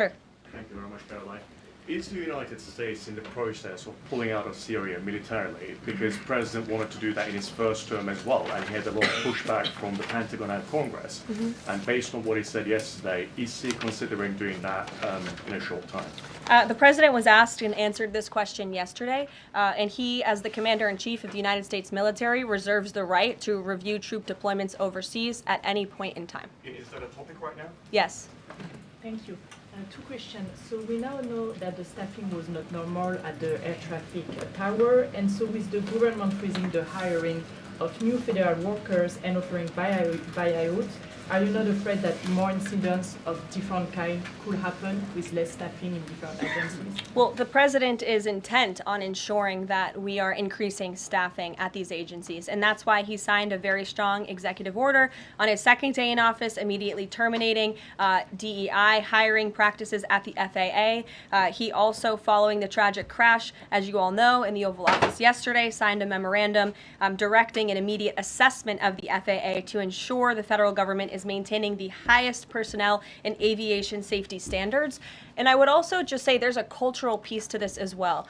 Sure. Thank you very much, Caroline. Is the United States in the process of pulling out of Syria militarily? Because the president wanted to do that in his first term as well, and he had a lot of pushback from the Pentagon and Congress. And based on what he said yesterday, is he considering doing that in a short time? The president was asked and answered this question yesterday, and he, as the commander-in-chief of the United States military, reserves the right to review troop deployments overseas at any point in time. Is that a topic right now? Yes. Thank you. Two questions. So we now know that the staffing was not normal at the air traffic tower, and so with the government freezing the hiring of new federal workers and offering buyouts, are you not afraid that more incidents of different kind could happen with less staffing in different agencies? Well, the president is intent on ensuring that we are increasing staffing at these agencies, and that's why he signed a very strong executive order on his second day in office, immediately terminating DEI hiring practices at the FAA. He also, following the tragic crash, as you all know, in the Oval Office yesterday, signed a memorandum directing an immediate assessment of the FAA to ensure the federal government is maintaining the highest personnel and aviation safety standards. And I would also just say there's a cultural piece to this as well.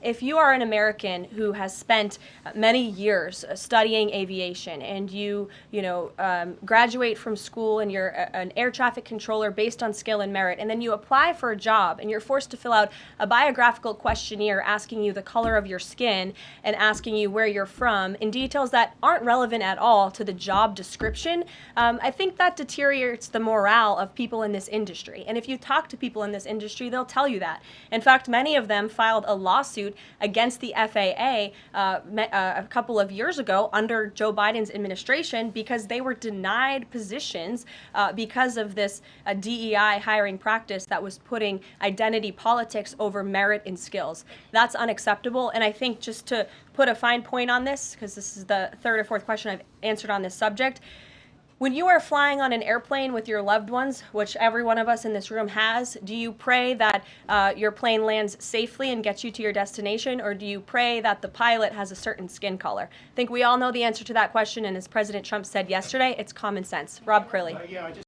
If you are an American who has spent many years studying aviation and you graduate from school and you're an air traffic controller based on skill and merit, and then you apply for a job and you're forced to fill out a biographical questionnaire asking you the color of your skin and asking you where you're from in details that aren't relevant at all to the job description, I think that deteriorates the morale of people in this industry. And if you talk to people in this industry, they'll tell you that. In fact, many of them filed a lawsuit against the FAA a couple of years ago under Joe Biden's administration because they were denied positions because of this DEI hiring practice that was putting identity politics over merit and skills. That's unacceptable. And I think just to put a fine point on this, because this is the third or fourth question I've answered on this subject, when you are flying on an airplane with your loved ones, which every one of us in this room has, do you pray that your plane lands safely and gets you to your destination, or do you pray that the pilot has a certain skin color? I think we all know the answer to that question, and as President Trump said yesterday, it's common sense. Rob Crilly.